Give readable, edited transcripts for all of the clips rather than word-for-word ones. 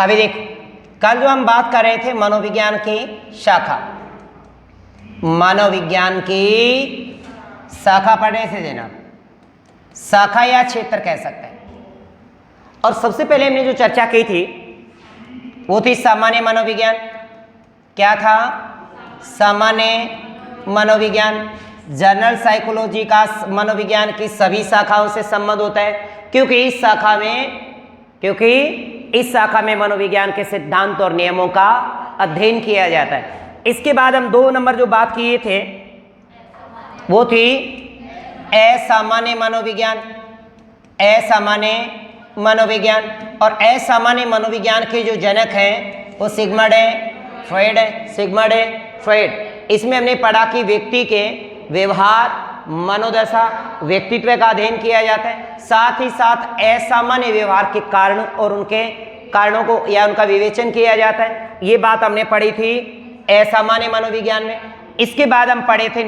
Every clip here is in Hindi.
अभी देखो, कल जो हम बात कर रहे थे मनोविज्ञान की शाखा, मनोविज्ञान की शाखा पढ़ने से देना, शाखा या क्षेत्र कह सकते हैं। और सबसे पहले हमने जो चर्चा की थी वो थी सामान्य मनोविज्ञान। क्या था? सामान्य मनोविज्ञान। जनरल साइकोलॉजी का मनोविज्ञान की सभी शाखाओं से संबंध होता है, क्योंकि इस शाखा में मनोविज्ञान के सिद्धांत और नियमों का अध्ययन किया जाता है। इसके बाद हम 2 नंबर जो बात किए थे वो थी असामान्य मनोविज्ञान। असामान्य मनोविज्ञान, और असामान्य मनोविज्ञान के जो जनक हैं वो सिगमंड फ्रॉइड है। Sigmund Freud. इसमें हमने पढ़ा कि व्यक्ति के व्यवहार, मनोदशा, व्यक्तित्व का अध्ययन किया जाता है, साथ ही साथ असामान्य व्यवहार के कारण और उनके कारणों को या उनका विवेचन किया जाता है। ये बात हमने पढ़ी थी असामान्य मनोविज्ञान में। इसके बाद हम पढ़े थे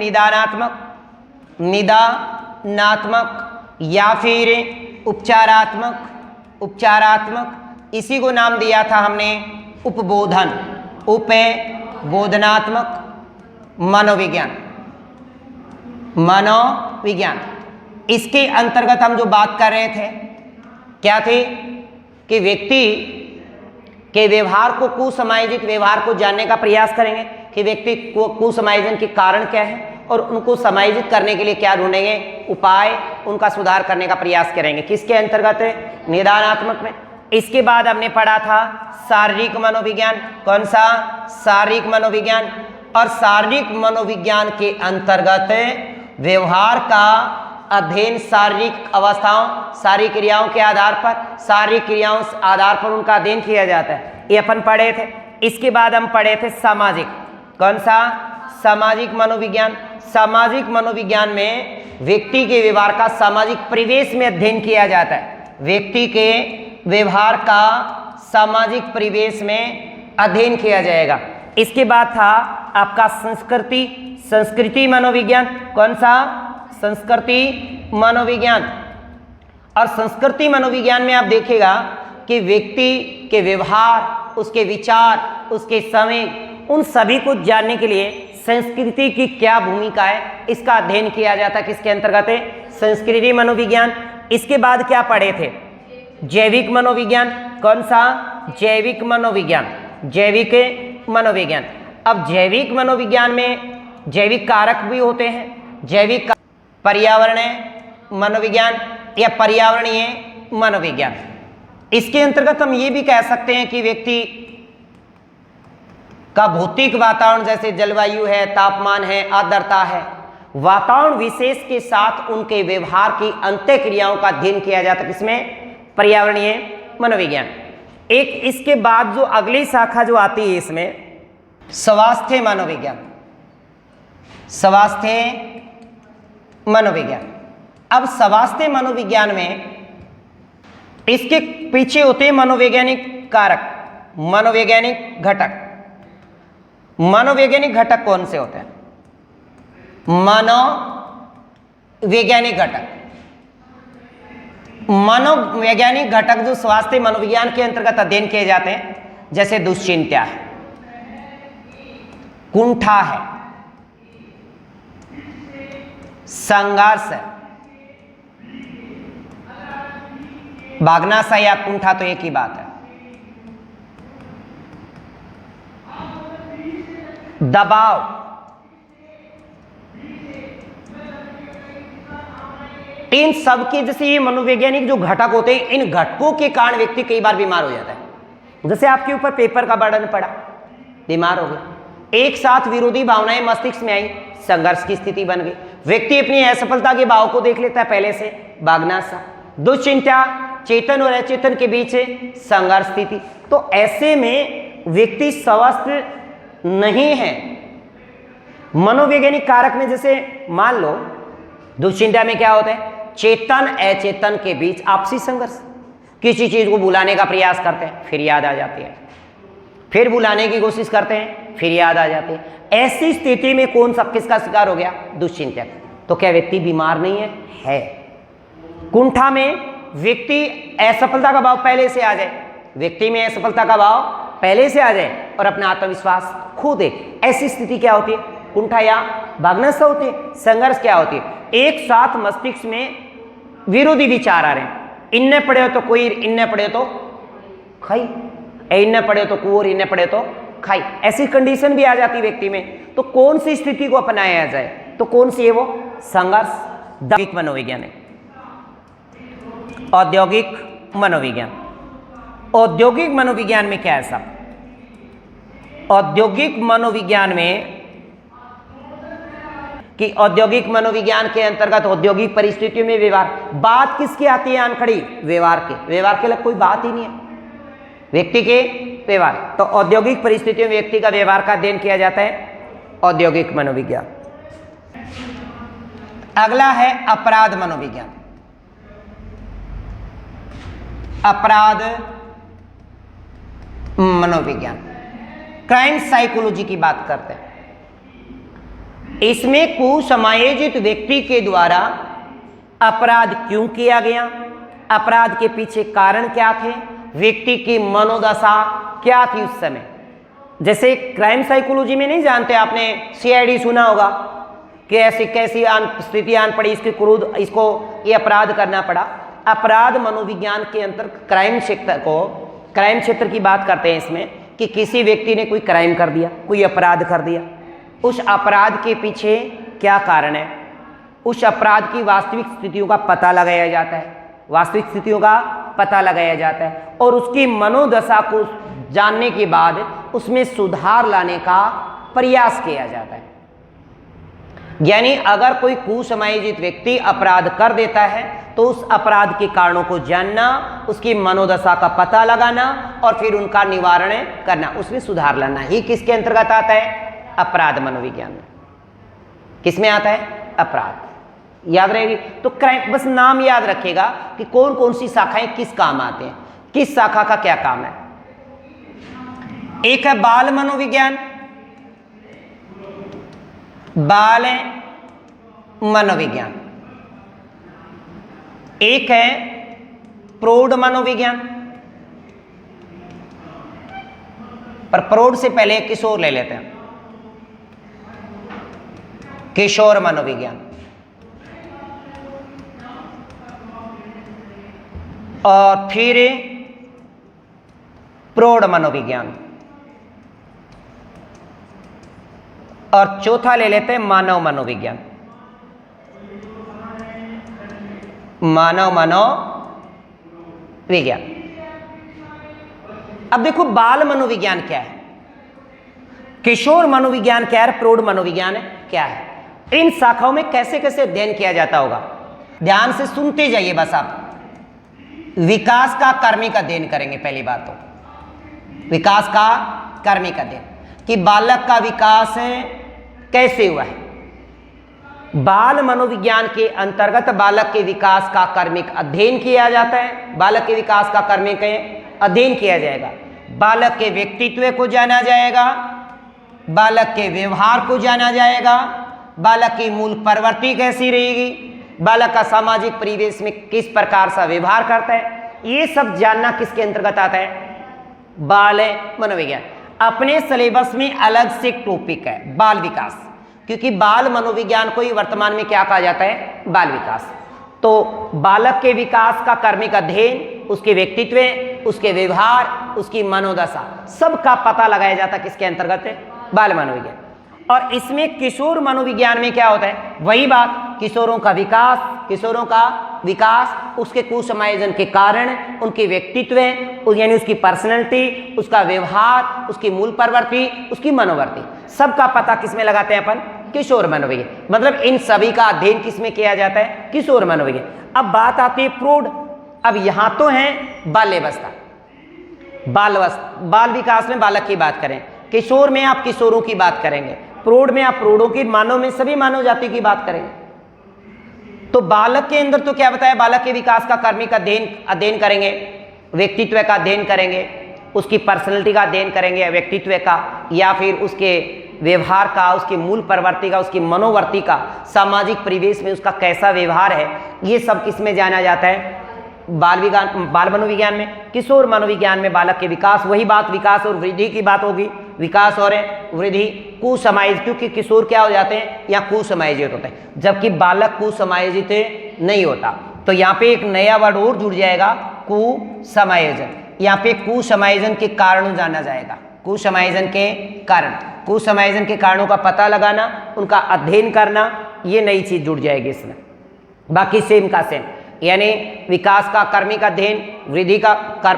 निदानात्मक या फिर उपचारात्मक। इसी को नाम दिया था हमने उपबोधनात्मक मनोविज्ञान। इसके अंतर्गत हम जो बात कर रहे थे क्या थी कि व्यक्ति के व्यवहार को, कुसमायोजित व्यवहार को जानने का प्रयास करेंगे कि व्यक्ति को कुसमायोजन के कारण क्या है और उनको समायोजित करने के लिए क्या ढूंढेंगे उपाय, उनका सुधार करने का प्रयास करेंगे। किसके अंतर्गत है? निदानात्मक में। इसके बाद हमने पढ़ा था शारीरिक मनोविज्ञान। कौन सा? शारीरिक मनोविज्ञान। और शारीरिक मनोविज्ञान के अंतर्गत व्यवहार का अध्ययन शारीरिक अवस्थाओं, शारीरिक क्रियाओं के आधार पर, शारीरिक क्रियाओं के आधार पर उनका अध्ययन किया जाता है। ये अपन पढ़े थे। इसके बाद हम पढ़े थे सामाजिक। कौन सा? सामाजिक मनोविज्ञान। सामाजिक मनोविज्ञान में व्यक्ति के व्यवहार का सामाजिक परिवेश में अध्ययन किया जाता है। व्यक्ति के व्यवहार का सामाजिक परिवेश में अध्ययन किया जाएगा। इसके बाद था आपका संस्कृति मनोविज्ञान। कौन सा? संस्कृति मनोविज्ञान। और संस्कृति मनोविज्ञान में आप देखिएगा कि व्यक्ति के व्यवहार, उसके विचार, उसके समय, उन सभी को जानने के लिए संस्कृति की क्या भूमिका है, इसका अध्ययन किया जाता है। किसके अंतर्गत है? संस्कृति मनोविज्ञान। इसके बाद क्या पढ़े थे? जैविक मनोविज्ञान। कौन सा? जैविक मनोविज्ञान। अब जैविक मनोविज्ञान में जैविक कारक भी होते हैं। जैविक पर्यावरणीय मनोविज्ञान या पर्यावरणीय मनोविज्ञान। इसके अंतर्गत हम ये भी कह सकते हैं कि व्यक्ति का भौतिक वातावरण, जैसे जलवायु है, तापमान है, आर्द्रता है, वातावरण विशेष के साथ उनके व्यवहार की अंतःक्रियाओं का अध्ययन किया जाता है। किसमें? पर्यावरणीय मनोविज्ञान। एक इसके बाद जो अगली शाखा जो आती है इसमें स्वास्थ्य मनोविज्ञान। स्वास्थ्य मनोविज्ञान। अब स्वास्थ्य मनोविज्ञान में इसके पीछे होते हैं मनोवैज्ञानिक कारक, मनोवैज्ञानिक घटक। मनोवैज्ञानिक घटक कौन से होते हैं? मनोवैज्ञानिक घटक। मनोवैज्ञानिक घटक जो स्वास्थ्य मनोविज्ञान के अंतर्गत अध्ययन किए जाते हैं, जैसे दुश्चिंता है, कुंठा है, संघर्ष है। भागना सा या कुंठा तो एक ही बात है। दबाव, इन सब के जैसे ये मनोवैज्ञानिक जो घटक होते हैं, इन घटकों के कारण व्यक्ति कई बार बीमार हो जाता है। जैसे आपके ऊपर पेपर का बर्डन पड़ा, बीमार हो गए, एक साथ विरोधी भावनाएं मस्तिष्क में आई, संघर्ष की स्थिति बन गई। व्यक्ति अपनी असफलता के भाव को देख लेता है पहले से, भागना सा। दुश्चिंता, चेतन और अचेतन के बीच संघर्ष स्थिति। तो ऐसे में व्यक्ति स्वस्थ नहीं है। मनोवैज्ञानिक कारक में जैसे मान लो दुश्चिंता में क्या होता है? चेतन अचेतन के बीच आपसी संघर्ष। किसी चीज को भुलाने का प्रयास करते हैं, फिर याद आ जाती है, फिर भुलाने की कोशिश करते हैं, फिर याद आ जाती है। ऐसी स्थिति में कौन सब किसका शिकार हो गया? दुश्चिंतक। तो क्या व्यक्ति बीमार नहीं है? कुंठा में व्यक्ति असफलता का भाव पहले से आ जाए, व्यक्ति में असफलता का भाव पहले से आ जाए और अपना आत्मविश्वास खो दे, ऐसी स्थिति क्या होती है? कुंठा या भाग्नस्थ होती है। संघर्ष क्या होती है? एक साथ मस्तिष्क में विरोधी विचार आ रहे हैं, इन्ने पड़े हो तो कोई, इन्ने पड़े हो तो खाई, इन्ने पड़े हो तो कुओर, इन्ने पड़े हो तो खाई, ऐसी कंडीशन भी आ जाती व्यक्ति में। तो कौन सी स्थिति को अपनाया जाए? तो कौन सी है वो? संघर्ष। औद्योगिक मनोविज्ञान है, औद्योगिक मनोविज्ञान। औद्योगिक मनोविज्ञान में क्या है साहब? औद्योगिक मनोविज्ञान में कि औद्योगिक मनोविज्ञान के अंतर्गत औद्योगिक परिस्थितियों में व्यवहार, बात किसकी आती है आनखड़ी? व्यवहार के। व्यवहार के लिए कोई बात ही नहीं है, व्यक्ति के व्यवहार। तो औद्योगिक परिस्थितियों में व्यक्ति का व्यवहार का अध्ययन किया जाता है औद्योगिक मनोविज्ञान। अगला है अपराध मनोविज्ञान। अपराध मनोविज्ञान, क्राइम साइकोलॉजी की बात करते हैं। इसमें कुसमायोजित व्यक्ति के द्वारा अपराध क्यों किया गया, अपराध के पीछे कारण क्या थे, व्यक्ति की मनोदशा क्या थी उस समय। जैसे क्राइम साइकोलॉजी में नहीं जानते आपने, सीआईडी सुना होगा कि ऐसी कैसी स्थिति आन पड़ी, इसके क्रोध, इसको ये अपराध करना पड़ा। अपराध मनोविज्ञान के अंतर क्राइम क्षेत्र की बात करते हैं इसमें, कि किसी व्यक्ति ने कोई क्राइम कर दिया, कोई अपराध कर दिया, उस अपराध के पीछे क्या कारण है, उस अपराध की वास्तविक स्थितियों का पता लगाया जाता है, वास्तविक स्थितियों का पता लगाया जाता है और उसकी मनोदशा को जानने के बाद उसमें सुधार लाने का प्रयास किया जाता है। यानी अगर कोई कुसमायोजित व्यक्ति अपराध कर देता है तो उस अपराध के कारणों को जानना, उसकी मनोदशा का पता लगाना और फिर उनका निवारण करना, उसमें सुधार लाना ही किसके अंतर्गत आता है? अपराध मनोविज्ञान में। किसमें आता है? अपराध। याद रहेगी तो क्राइम, बस नाम याद रखेगा कि कौन कौन सी शाखाएं किस काम आते हैं, किस शाखा का क्या काम है। एक है बाल मनोविज्ञान, बाल मनोविज्ञान। एक है प्रौढ़ मनोविज्ञान, पर प्रौढ़ से पहले किशोर ले लेते हैं, किशोर मनोविज्ञान। और फिर प्रौढ़ मनोविज्ञान, और चौथा ले लेते हैं मानव मनोविज्ञान। मानव मनोविज्ञान। अब देखो बाल मनोविज्ञान क्या है, किशोर मनोविज्ञान क्या है, प्रौढ़ मनोविज्ञान क्या है, इन शाखाओं में कैसे कैसे अध्ययन किया जाता होगा। ध्यान से सुनते जाइए बस आप। विकास का कार्मिक अध्ययन करेंगे पहली बात तो, विकास का कार्मिक अध्ययन कि बालक का विकास कैसे हुआ है। बाल मनोविज्ञान के अंतर्गत बालक के विकास का कार्मिक अध्ययन किया जाता है, बालक के विकास का कार्मिक अध्ययन किया जाएगा, बालक के व्यक्तित्व को जाना जाएगा, बालक के व्यवहार को जाना जाएगा, बालक की मूल प्रवृत्ति कैसी रहेगी, बालक का सामाजिक परिवेश में किस प्रकार सा व्यवहार करता है, ये सब जानना किसके अंतर्गत आता है? बाल मनोविज्ञान। अपने सिलेबस में अलग से टॉपिक है बाल विकास, क्योंकि बाल मनोविज्ञान को ही वर्तमान में क्या कहा जाता है? बाल विकास। तो बालक के विकास का कार्मिक अध्ययन, उसके व्यक्तित्व, उसके व्यवहार, उसकी मनोदशा, सबका पता लगाया जाता है किसके अंतर्गत है? बाल मनोविज्ञान। और इसमें किशोर मनोविज्ञान में क्या होता है? वही बात, किशोरों का विकास, उसके कुसमायोजन के कारण, उनके व्यक्तित्व यानी उसकी पर्सनैलिटी, उसका व्यवहार, उसकी मूल प्रवृत्ति, उसकी मनोवृत्ति, सबका पता किसमें लगाते हैं अपन? किशोर मनोविज्ञान। मतलब इन सभी का अध्ययन किसमें किया जाता है? किशोर मनोविज्ञान। अब बात आती है प्रौढ़। अब यहां तो है बाल्यावस्था, बाल विकास में बालक की बात करें, किशोर में आप किशोरों की बात करेंगे, प्रौढ़ में आप प्रौढ़ों की, मानव में सभी मानव जाति की बात करेंगे। तो बालक के अंदर तो क्या बताया? बालक के विकास का कार्मिक अध्ययन करेंगे, व्यक्तित्व का अध्ययन करेंगे, उसकी पर्सनैलिटी का अध्ययन करेंगे, व्यक्तित्व का, या फिर उसके व्यवहार का, उसकी मूल प्रवृत्ति का, उसकी मनोवृत्ति का, सामाजिक परिवेश में उसका कैसा व्यवहार है, ये सब किस में जाना जाता है? बाल मनोविज्ञान में, किशोर मनोविज्ञान में बालक के विकास, वही बात विकास और वृद्धि की बात होगी, विकास और वृद्धि। कुसमायोजित, क्योंकि किशोर क्या हो जाते हैं या कुसमायोजित होते हैं, जबकि बालक कुसमायोजित नहीं होता। तो यहाँ पे एक नया वर्ड और जुड़ जाएगा, कुसमायोजन। यहाँ पे कुसमायोजन के कारण जाना जाएगा, कुसमायोजन के कारण, कुसमायोजन के कारणों का पता लगाना, उनका अध्ययन करना, ये नई चीज जुड़ जाएगी इसमें। बाकी सेम का सेम, यानी विकास का कर्मिक अध्ययन, वृद्धि का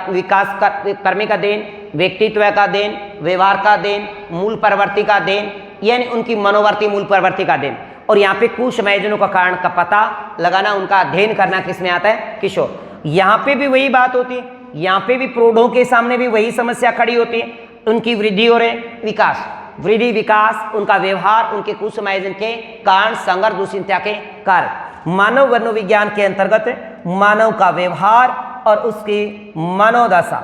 विकास का कर्मिक अध्ययन, व्यक्तित्व का अध्ययन, व्यवहार का अध्ययन, मूल प्रवृत्ति का अध्ययन, यानी उनकी मनोवर्ती मूल प्रवृत्ति का अध्ययन। और यहाँ पे कुसमायोजनों का कारण का पता लगाना, उनका अध्ययन करना किसमें आता है, किशोर। यहाँ पे भी वही बात होती है, यहाँ पे भी प्रौढ़ों के सामने भी वही समस्या खड़ी होती है, उनकी वृद्धि और विकास, वृद्धि विकास, उनका व्यवहार, उनके कुसमायोजन के कारण, संघर्ष दुश्चिंता के कारण। मानव मनोविज्ञान के अंतर्गत मानव का व्यवहार और उसकी मनोदशा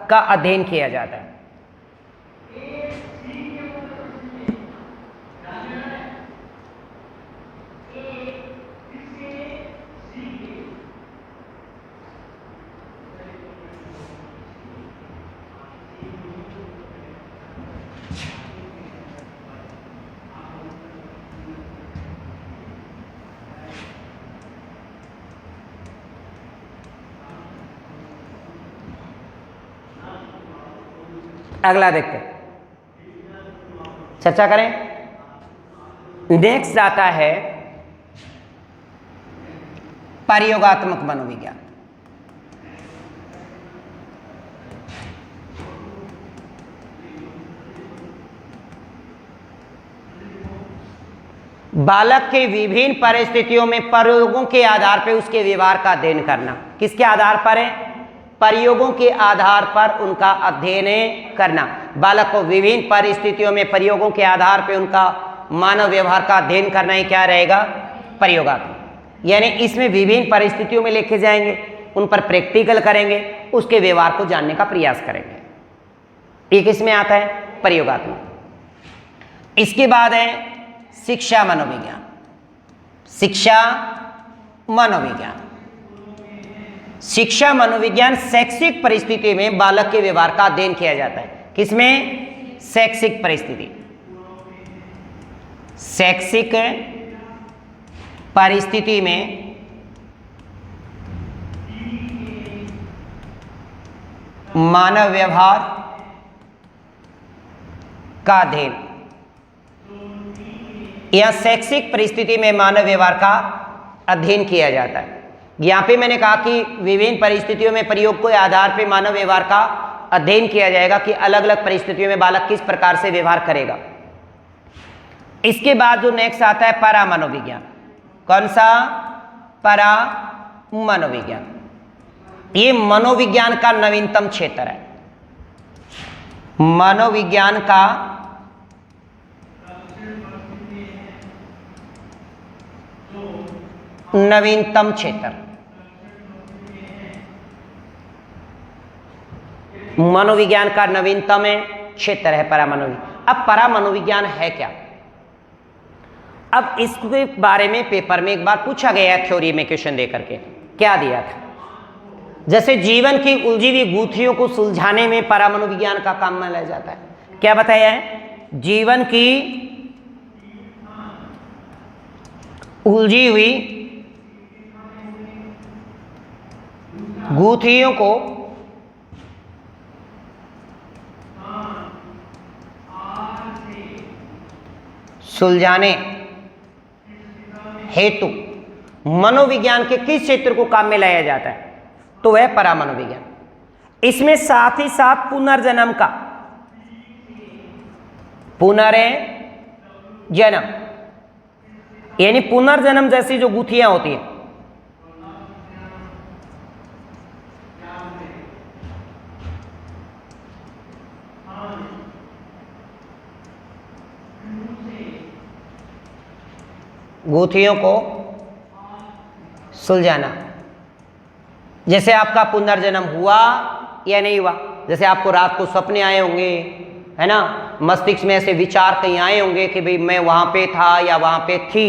का अध्ययन किया जाता है। अगला देखते हैं, चर्चा करें। नेक्स्ट आता है प्रयोगात्मक मनोविज्ञान। बालक के विभिन्न परिस्थितियों में प्रयोगों के आधार पर उसके व्यवहार का अध्ययन करना। किसके आधार पर है, प्रयोगों के आधार पर उनका अध्ययन करना। बालक को विभिन्न परिस्थितियों में प्रयोगों के आधार पर उनका मानव व्यवहार का अध्ययन करना ही क्या रहेगा, प्रयोगात्मक। यानी इसमें विभिन्न परिस्थितियों में लेके जाएंगे, उन पर प्रैक्टिकल करेंगे, उसके व्यवहार को जानने का प्रयास करेंगे। एक इसमें आता है प्रयोगात्मक। इसके बाद है शिक्षा मनोविज्ञान। शिक्षा मनोविज्ञान, शिक्षा मनोविज्ञान शैक्षिक परिस्थिति में बालक के व्यवहार का अध्ययन किया जाता है। किसमें, शैक्षिक परिस्थिति, शैक्षिक परिस्थिति में मानव व्यवहार का अध्ययन, या शैक्षिक परिस्थिति में मानव व्यवहार का अध्ययन किया जाता है। यहाँ पे मैंने कहा कि विभिन्न परिस्थितियों में प्रयोग के आधार पर मानव व्यवहार का अध्ययन किया जाएगा कि अलग अलग परिस्थितियों में बालक किस प्रकार से व्यवहार करेगा। इसके बाद जो नेक्स्ट आता है परा मनोविज्ञान। कौन सा, परा मनोविज्ञान। ये मनोविज्ञान का नवीनतम क्षेत्र है, मनोविज्ञान का नवीनतम क्षेत्र, मनोविज्ञान का नवीनतम क्षेत्र है परामनोविज्ञान। अब परामनोविज्ञान है क्या, अब इसके बारे में पेपर में एक बार पूछा गया है, थ्योरी में क्वेश्चन दे करके क्या दिया था, जैसे जीवन की उलझी हुई गूंथियों को सुलझाने में परामनोविज्ञान का काम में लाया जाता है। क्या बताया है, जीवन की उलझी हुई गूंथियों को सुलझाने हेतु मनोविज्ञान के किस क्षेत्र को काम में लाया जाता है, तो वह परामनोविज्ञान। इसमें साथ ही साथ पुनर्जन्म का, पुनर्जन्म यानी पुनर्जन्म जैसी जो गुत्थियां होती हैं, गुत्थियों को सुलझाना। जैसे आपका पुनर्जन्म हुआ या नहीं हुआ, जैसे आपको रात को सपने आए होंगे, है ना, मस्तिष्क में ऐसे विचार कहीं आए होंगे कि भाई मैं वहां पे था या वहां पे थी,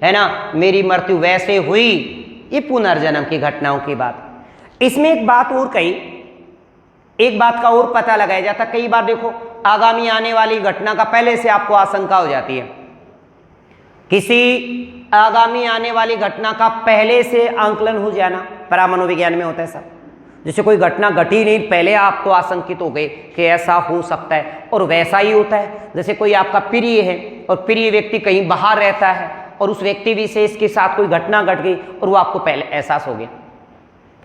है ना, मेरी मृत्यु वैसे हुई, ये पुनर्जन्म की घटनाओं की बात। इसमें एक बात और कही, एक बात का और पता लगाया जाता। कई बार देखो आगामी आने वाली घटना का पहले से आपको आशंका हो जाती है, किसी आगामी आने वाली घटना का पहले से आंकलन हो जाना, परामनोविज्ञान में होता है सब। जैसे कोई घटना घटी नहीं, पहले आपको आशंकित हो गए कि ऐसा हो सकता है, और वैसा ही होता है। जैसे कोई आपका प्रिय है और प्रिय व्यक्ति कहीं बाहर रहता है और उस व्यक्ति विशेष के साथ कोई घटना घट गई और वो आपको पहले एहसास हो गया,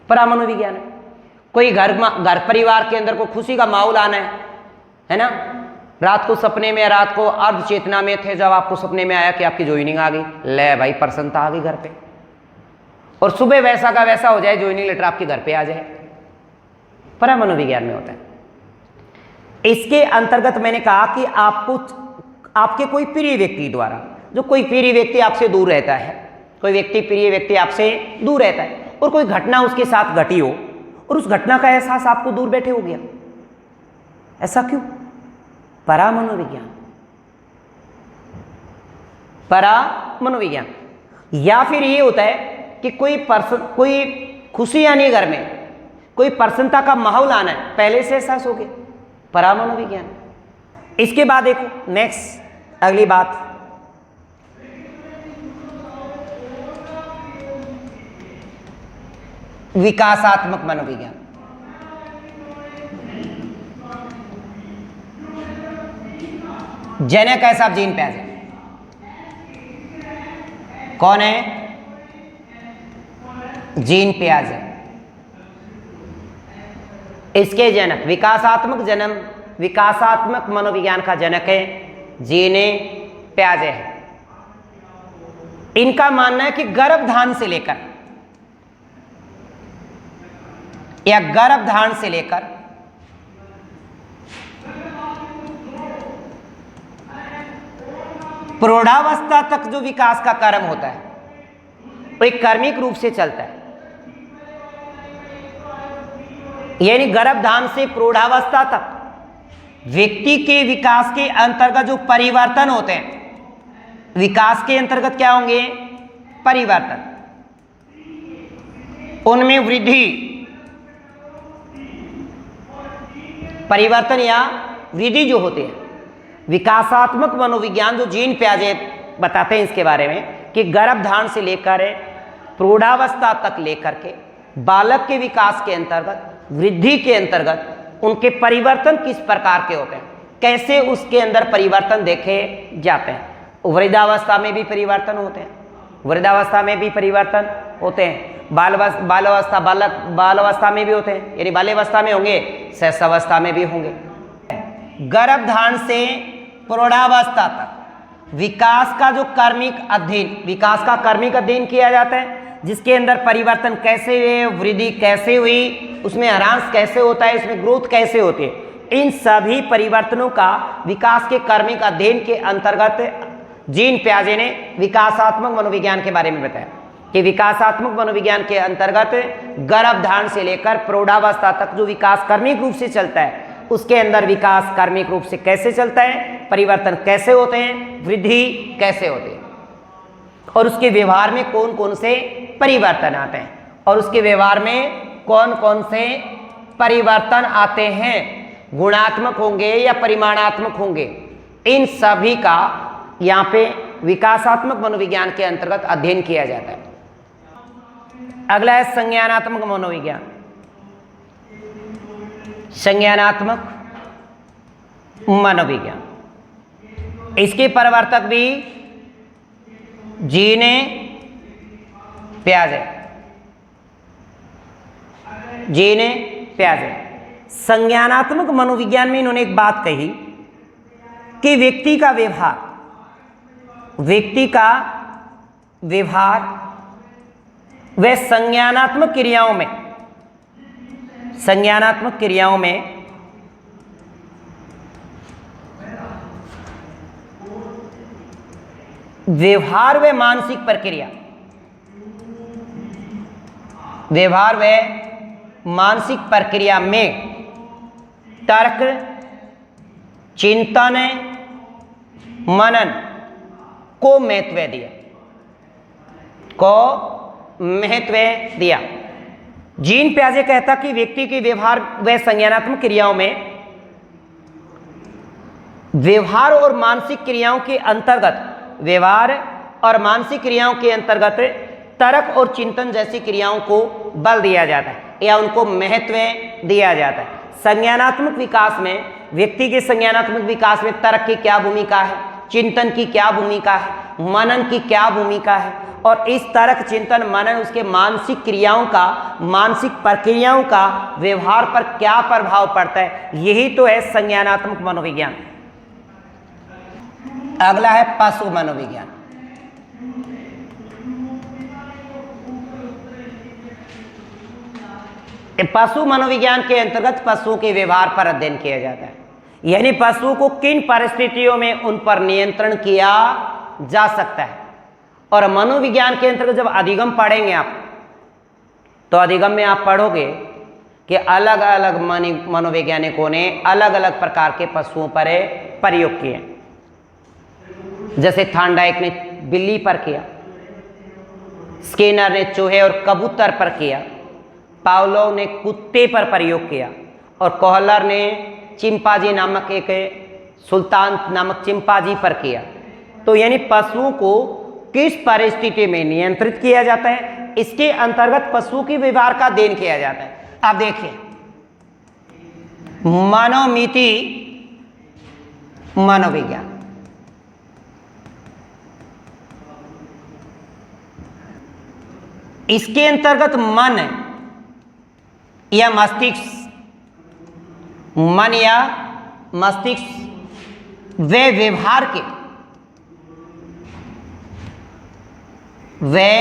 परामनोविज्ञान है। कोई घर परिवार के अंदर को खुशी का माहौल आना है ना, रात को सपने में, रात को अर्ध चेतना में थे, जब आपको सपने में आया कि आपकी ज्वाइनिंग आ गई, ले भाई प्रसन्नता आ गई घर पे, और सुबह वैसा का वैसा हो जाए, ज्वाइनिंग लेटर आपके घर पे आ जाए, परामनोविज्ञान में होता है। इसके अंतर्गत मैंने कहा कि आपको आपके कोई प्रिय व्यक्ति द्वारा, जो कोई प्रिय व्यक्ति आपसे दूर रहता है, कोई व्यक्ति प्रिय व्यक्ति आपसे दूर रहता है और कोई घटना उसके साथ घटी हो और उस घटना का एहसास आपको दूर बैठे हो गया, ऐसा क्यों? परामनोविज्ञान, परामनोविज्ञान। या फिर ये होता है कि कोई खुशी आनी है घर में, कोई प्रसन्नता का माहौल आना है, पहले से एहसास हो गया, परामनोविज्ञान। इसके बाद देखो नेक्स्ट अगली बात, विकासात्मक मनोविज्ञान। जनक है साहब जीन पियाजे, कौन है? जीन पियाजे। इसके जनक, विकासात्मक मनोविज्ञान का जनक है जीन पियाजे है। इनका मानना है कि गर्भधारण से लेकर या गर्भधारण से लेकर प्रौढ़ावस्था तक जो विकास का क्रम होता है वो एक कर्मिक रूप से चलता है। यानी गर्भधारण से प्रौढ़ावस्था तक व्यक्ति के विकास के अंतर्गत जो परिवर्तन होते हैं, विकास के अंतर्गत क्या होंगे? परिवर्तन। उनमें वृद्धि, परिवर्तन या वृद्धि जो होते हैं, विकासात्मक मनोविज्ञान जो जीन पियाजे बताते हैं इसके बारे में कि गर्भधारण से लेकर प्रौढ़ावस्था तक लेकर के बालक के विकास के अंतर्गत, वृद्धि के अंतर्गत उनके परिवर्तन किस प्रकार के होते हैं, कैसे उसके अंदर परिवर्तन देखे जाते हैं। वृद्धावस्था में भी परिवर्तन होते हैं, वृद्धावस्था में भी परिवर्तन होते हैं, बालावस्था में भी होते हैं, यानी बाल्यावस्था में होंगे, शैशवावस्था में भी होंगे। गर्भधारण से प्रौढ़ावस्था तक विकास का जो कर्मिक अध्ययन, विकास का कर्मिक अध्ययन किया जाता है, जिसके अंदर परिवर्तन कैसे हुए, वृद्धि कैसे हुई, उसमें ह्रास कैसे होता है, उसमें ग्रोथ कैसे होती है, इन सभी परिवर्तनों का विकास के कर्मिक अध्ययन के अंतर्गत जीन पियाजे ने विकासात्मक मनोविज्ञान के बारे में बताया कि विकासात्मक मनोविज्ञान के अंतर्गत गर्भधारण से लेकर प्रौढ़ावस्था तक जो विकास कर्मिक रूप से चलता है, उसके अंदर विकास कर्मिक रूप से कैसे चलता है, परिवर्तन कैसे होते हैं, वृद्धि कैसे होती है, और उसके व्यवहार में कौन कौन से परिवर्तन आते हैं, और उसके व्यवहार में कौन कौन से परिवर्तन आते हैं, गुणात्मक होंगे या परिमाणात्मक होंगे, इन सभी का यहाँ पे विकासात्मक मनोविज्ञान के अंतर्गत अध्ययन किया जाता है। अगला है संज्ञानात्मक मनोविज्ञान। संज्ञानात्मक मनोविज्ञान, इसके प्रवर्तक भी जीन पियाजे, जीन पियाजे। संज्ञानात्मक मनोविज्ञान में इन्होंने एक बात कही कि व्यक्ति का व्यवहार व संज्ञानात्मक क्रियाओं में व्यवहार व मानसिक प्रक्रिया, व्यवहार व मानसिक प्रक्रिया में तर्क, चिंतन, मनन को महत्व दिया, को महत्व दिया। जीन पियाजे कहता कि व्यक्ति के व्यवहार व संज्ञानात्मक क्रियाओं में व्यवहार और मानसिक क्रियाओं के अंतर्गत व्यवहार और मानसिक क्रियाओं के अंतर्गत तर्क और चिंतन जैसी क्रियाओं को बल दिया जाता है या उनको महत्व दिया जाता है। संज्ञानात्मक विकास में, व्यक्ति के संज्ञानात्मक विकास में तर्क की क्या भूमिका है, चिंतन की क्या भूमिका है, मनन की क्या भूमिका है, और इस तर्क चिंतन मनन उसके मानसिक क्रियाओं का, मानसिक प्रक्रियाओं का व्यवहार पर क्या प्रभाव पड़ता है, यही तो है संज्ञानात्मक मनोविज्ञान। अगला है पशु मनोविज्ञान। पशु मनोविज्ञान के अंतर्गत पशुओं के व्यवहार पर अध्ययन किया जाता है, यानी पशुओं को किन परिस्थितियों में उन पर नियंत्रण किया जा सकता है। और मनोविज्ञान के अंतर्गत जब अधिगम पढ़ेंगे आप, तो अधिगम में आप पढ़ोगे कि अलग अलग मनोवैज्ञानिकों ने अलग अलग प्रकार के पशुओं पर प्रयोग किए। जैसे थार्नडाइक ने बिल्ली पर किया, स्किनर ने चूहे और कबूतर पर किया, पावलोव ने कुत्ते पर प्रयोग किया, और कोहलर ने चिंपांजी नामक एक सुल्तान नामक चिंपांजी पर किया। तो यानी पशुओं को किस परिस्थिति में नियंत्रित किया जाता है, इसके अंतर्गत पशुओं के व्यवहार का अध्ययन किया जाता है। आप देखिए, मनोमिति मनोविज्ञान, इसके अंतर्गत मन या मस्तिष्क, मन या मस्तिष्क वे व्यवहार के, वे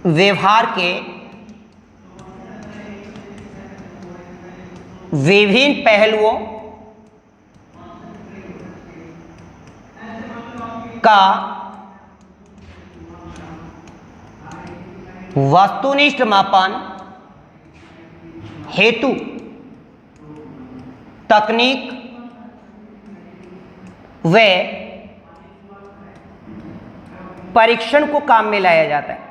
व्यवहार के विभिन्न पहलुओं का वस्तुनिष्ठ मापन हेतु तकनीक व परीक्षण को काम में लाया जाता है।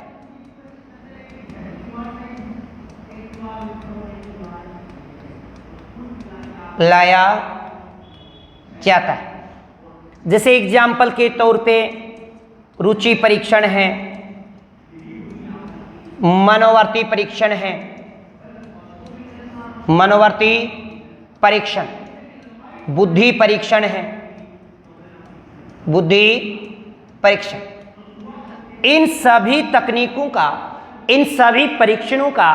लाया जाता है। जैसे एग्जाम्पल के तौर पे रुचि परीक्षण है, मनोवर्ती परीक्षण है, मनोवर्ती परीक्षण, बुद्धि परीक्षण है, बुद्धि परीक्षण। इन सभी तकनीकों का, इन सभी परीक्षणों का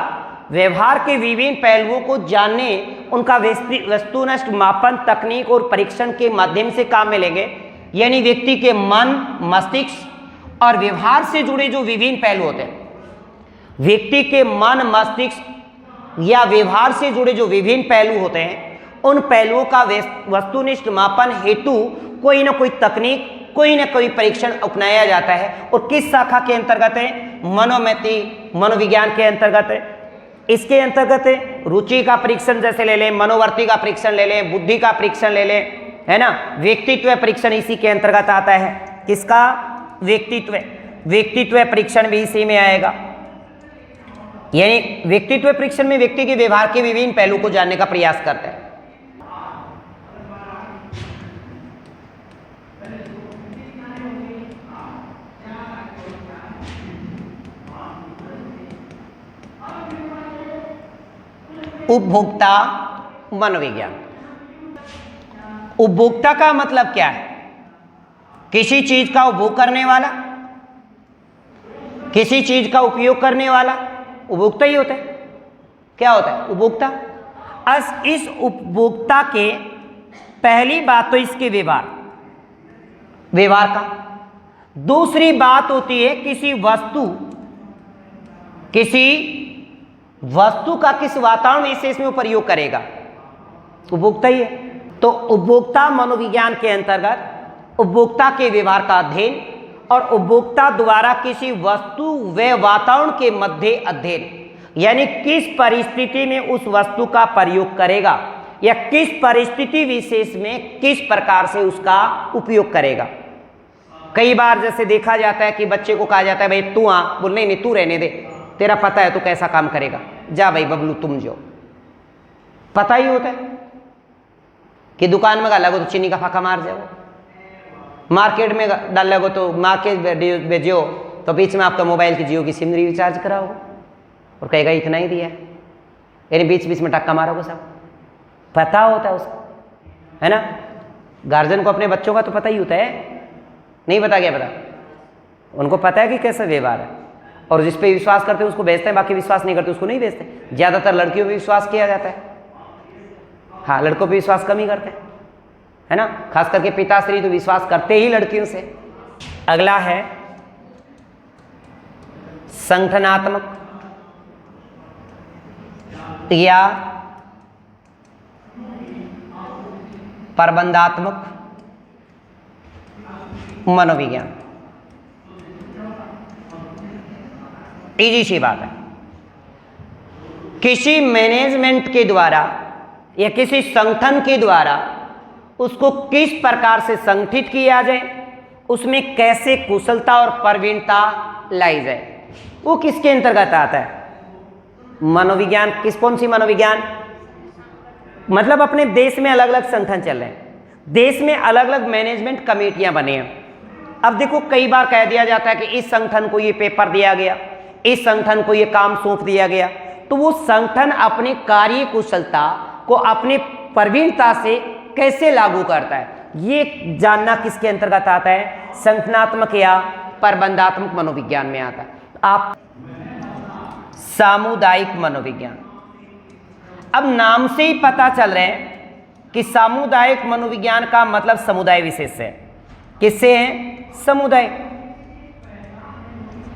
व्यवहार के विभिन्न पहलुओं को जानने, उनका वस्तुनिष्ठ मापन तकनीक और परीक्षण के माध्यम से काम में लेंगे। यानी व्यक्ति के मन, मस्तिष्क और व्यवहार से जुड़े जो विभिन्न पहलू होते हैं, व्यक्ति के मन, मस्तिष्क या व्यवहार से जुड़े जो विभिन्न पहलू होते हैं, उन पहलुओं का वस्तुनिष्ठ मापन हेतु कोई ना कोई तकनीक, कोई ना कोई परीक्षण अपनाया जाता है। और किस शाखा के अंतर्गत है? मनोमिति मनोविज्ञान के अंतर्गत है। इसके अंतर्गत है रुचि का परीक्षण जैसे ले लें, मनोवर्ती का परीक्षण ले लें, बुद्धि का परीक्षण ले लें, है ना। व्यक्तित्व परीक्षण इसी के अंतर्गत आता है। किसका? व्यक्तित्व। व्यक्तित्व परीक्षण भी इसी में आएगा। यानी व्यक्तित्व परीक्षण में व्यक्ति के व्यवहार के विभिन्न पहलू को जानने का प्रयास करते हैं। उपभोक्ता मनोविज्ञान। उपभोक्ता का मतलब क्या है? किसी चीज का उपभोग करने वाला, किसी चीज का उपयोग करने वाला उपभोक्ता ही होता है। क्या होता है? उपभोक्ता। इस उपभोक्ता के पहली बात तो इसके व्यवहार का। दूसरी बात होती है किसी वस्तु का किस वातावरण विशेष में प्रयोग करेगा, उपभोक्ता ही है। तो उपभोक्ता मनोविज्ञान के अंतर्गत उपभोक्ता के व्यवहार का अध्ययन और उपभोक्ता द्वारा किसी वस्तु व वातावरण के मध्य अध्ययन, यानी किस परिस्थिति में उस वस्तु का प्रयोग करेगा या किस परिस्थिति विशेष में किस प्रकार से उसका उपयोग करेगा। कई बार जैसे देखा जाता है कि बच्चे को कहा जाता है भाई तू आ, बोल नहीं नहीं तू रहने दे, तेरा पता है तू कैसा काम करेगा, जा भाई बबलू तुम जो। पता ही होता है कि दुकान में डाल लगो तो चीनी का फाका मार जाओ, मार्केट में डाल लगो तो मार्केट भेजो तो बीच में आपका मोबाइल की जियो की सिम रिचार्ज कराओ और कहेगा इतना ही दिया, यानी बीच बीच में टक्का मारोगे सब। पता होता है उसको, है ना। गार्जियन को अपने बच्चों का तो पता ही होता है, नहीं पता क्या पता, उनको पता है कि कैसा व्यवहार है, और जिस पे विश्वास करते हैं उसको भेजते हैं, बाकी विश्वास नहीं करते उसको नहीं भेजते। ज़्यादातर लड़कियों पे विश्वास किया जाता है, हाँ लड़कों पे विश्वास कम ही करते हैं, है ना। खास करके पिताश्री तो विश्वास करते ही लड़कियों से। अगला है संगठनात्मक या प्रबंधात्मक मनोविज्ञान। इजी सी बात है, किसी मैनेजमेंट के द्वारा या किसी संगठन के द्वारा उसको किस प्रकार से संगठित किया जाए, उसमें कैसे कुशलता और प्रवीणता लाई जाए, वो किसके अंतर्गत आता है। मनोविज्ञान। कौन सी मनोविज्ञान, मतलब अपने देश में अलग अलग संगठन चल रहे हैं, देश में अलग अलग मैनेजमेंट कमेटियां बनी हैं। अब देखो कई बार कह दिया जाता है कि इस संगठन को ये पेपर दिया गया, इस संगठन को ये काम सौंप दिया गया, तो वो संगठन अपने कार्य कुशलता को अपने प्रवीणता से कैसे लागू करता है, ये जानना किसके अंतर्गत आता है, संगठनात्मक या प्रबंधात्मक मनोविज्ञान में आता है। आप सामुदायिक मनोविज्ञान, अब नाम से ही पता चल रहा है कि सामुदायिक मनोविज्ञान का मतलब समुदाय विशेष है। किससे है, समुदाय,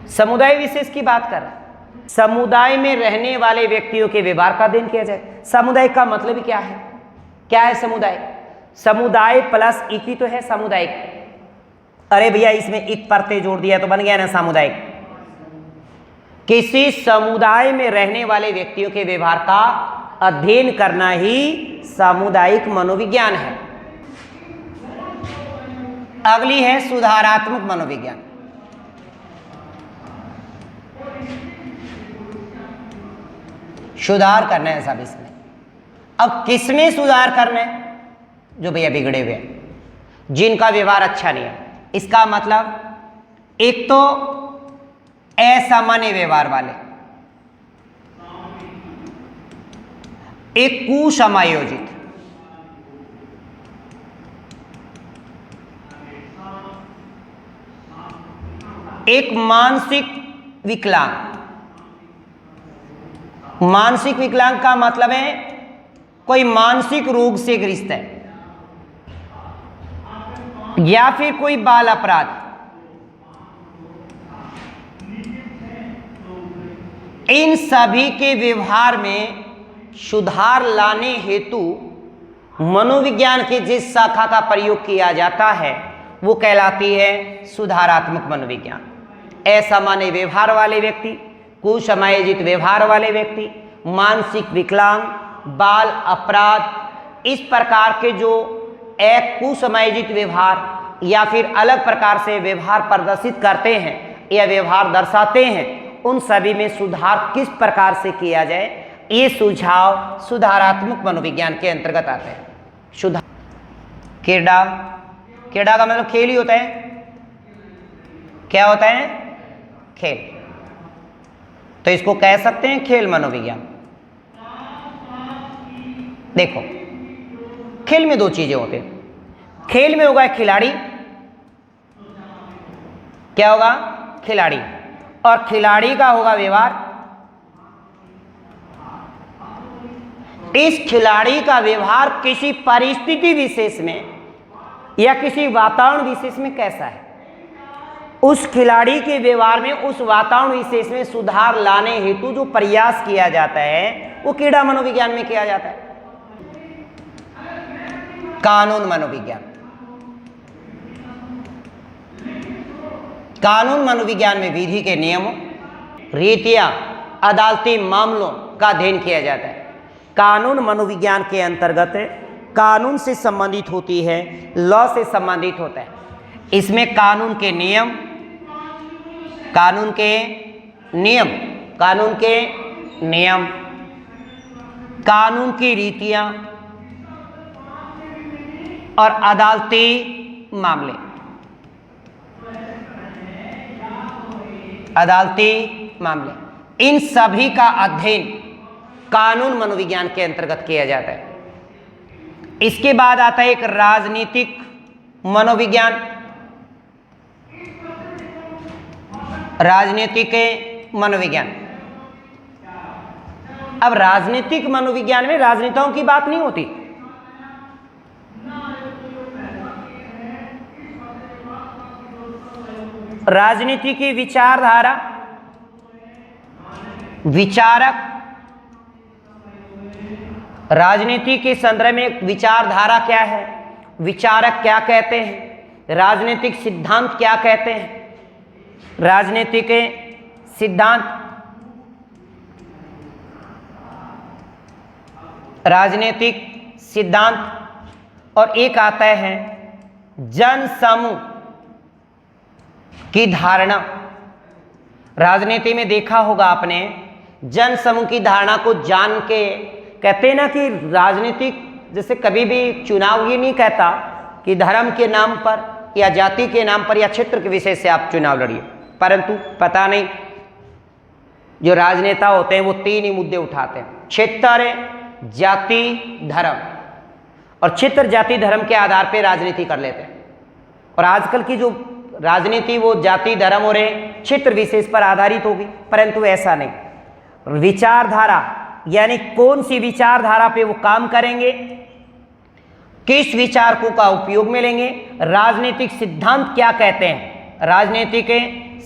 समुदाय विशेष की बात कर रहा है। समुदाय में रहने वाले व्यक्तियों के व्यवहार का अध्ययन किया जाए। समुदाय का मतलब क्या है, क्या है समुदाय, समुदाय प्लस इक ही तो है सामुदायिक। अरे भैया इसमें इक परते जोड़ दिया तो बन गया ना सामुदायिक। किसी समुदाय में रहने वाले व्यक्तियों के व्यवहार का अध्ययन करना ही सामुदायिक मनोविज्ञान है। अगली है सुधारात्मक मनोविज्ञान। सुधार करना है सब इसमें। अब किसमें सुधार करना है, जो भैया बिगड़े हुए हैं, जिनका व्यवहार अच्छा नहीं है। इसका मतलब एक तो असामान्य व्यवहार वाले, एक कुसमायोजित, एक मानसिक विकलांग। मानसिक विकलांग का मतलब है कोई मानसिक रोग से ग्रस्त है, या फिर कोई बाल अपराध। इन सभी के व्यवहार में सुधार लाने हेतु मनोविज्ञान की जिस शाखा का प्रयोग किया जाता है वो कहलाती है सुधारात्मक मनोविज्ञान। असामान्य व्यवहार वाले व्यक्ति, कुसमायोजित व्यवहार वाले व्यक्ति, मानसिक विकलांग, बाल अपराध, इस प्रकार के जो एक कुसमायोजित व्यवहार या फिर अलग प्रकार से व्यवहार प्रदर्शित करते हैं या व्यवहार दर्शाते हैं, उन सभी में सुधार किस प्रकार से किया जाए, ये सुझाव सुधारात्मक मनोविज्ञान के अंतर्गत आते हैं। सुधार क्रीड़ा, क्रीड़ा का मतलब खेल ही होता है। क्या होता है, खेल। तो इसको कह सकते हैं खेल मनोविज्ञान। देखो खेल में दो चीजें होती हैं। खेल में होगा खिलाड़ी, क्या होगा, खिलाड़ी, और खिलाड़ी का होगा व्यवहार। इस खिलाड़ी का व्यवहार किसी परिस्थिति विशेष में या किसी वातावरण विशेष में कैसा है, उस खिलाड़ी के व्यवहार में उस वातावरण विशेष में सुधार लाने हेतु जो प्रयास किया जाता है वो क्रीड़ा मनोविज्ञान में किया जाता है। कानून मनोविज्ञान, कानून मनोविज्ञान में विधि के नियमों, रीतियां, अदालती मामलों का अध्ययन किया जाता है। कानून मनोविज्ञान के अंतर्गत कानून से संबंधित होती है, लॉ से संबंधित होता है। इसमें कानून के नियम, कानून के नियम, कानून के नियम, कानून की रीतियां और अदालती मामले, अदालती मामले, इन सभी का अध्ययन कानून मनोविज्ञान के अंतर्गत किया जाता है। इसके बाद आता है एक राजनीतिक मनोविज्ञान। राजनीतिक मनोविज्ञान, अब राजनीतिक मनोविज्ञान में राजनेताओं की बात नहीं होती, राजनीति की विचारधारा, विचारक, राजनीति के संदर्भ में विचारधारा क्या है, विचारक क्या कहते हैं, राजनीतिक सिद्धांत क्या कहते हैं, राजनीतिक सिद्धांत, राजनीतिक सिद्धांत, और एक आता है जन समूह की धारणा। राजनीति में देखा होगा आपने, जन समूह की धारणा को जान के कहते हैं ना कि राजनीतिक, जैसे कभी भी चुनाव ये नहीं कहता कि धर्म के नाम पर या जाति के नाम पर या क्षेत्र के विषय से आप चुनाव लड़िए, परंतु पता नहीं जो राजनेता होते हैं वो तीन ही मुद्दे उठाते हैं, क्षेत्र, जाति, धर्म, और क्षेत्र जाति धर्म के आधार पर राजनीति कर लेते हैं। और आजकल की जो राजनीति वो जाति धर्म और क्षेत्र विशेष पर आधारित होगी, परंतु ऐसा नहीं। विचारधारा यानी कौन सी विचारधारा पे वो काम करेंगे, किस विचारकों का उपयोग में लेंगे, राजनीतिक सिद्धांत क्या कहते हैं, राजनीतिक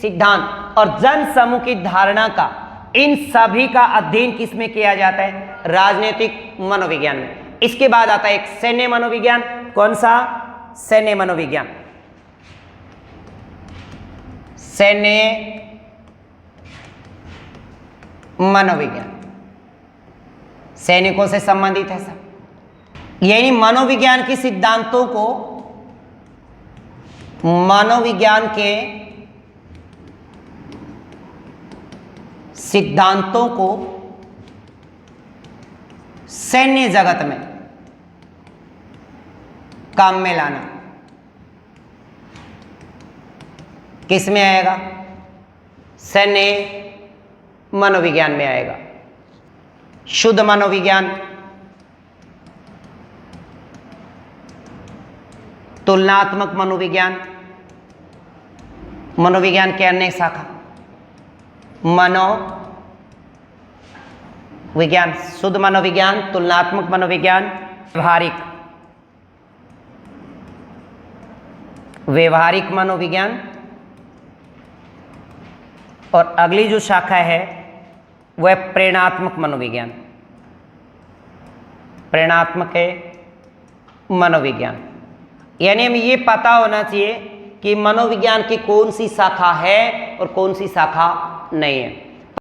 सिद्धांत और जन समूह की धारणा का, इन सभी का अध्ययन किसमें किया जाता है, राजनीतिक मनोविज्ञान में। इसके बाद आता है एक सैन्य मनोविज्ञान। कौन सा? सैन्य मनोविज्ञान। सैन्य मनोविज्ञान सैनिकों से संबंधित है सब, यानी मनोविज्ञान के सिद्धांतों को, मनोविज्ञान के सिद्धांतों को सैन्य जगत में काम में लाना। किस में आएगा? सैन्य मनोविज्ञान में आएगा। शुद्ध मनोविज्ञान, तुलनात्मक मनोविज्ञान, मनोविज्ञान के अन्य शाखा, मनोविज्ञान, शुद्ध मनोविज्ञान, तुलनात्मक मनोविज्ञान, व्यवहारिक मनोविज्ञान, और अगली जो शाखा है वह प्रेरणात्मक मनोविज्ञान। प्रेरणात्मक है मनोविज्ञान, यानी हमें ये पता होना चाहिए कि मनोविज्ञान की कौन सी शाखा है और कौन सी शाखा नहीं है।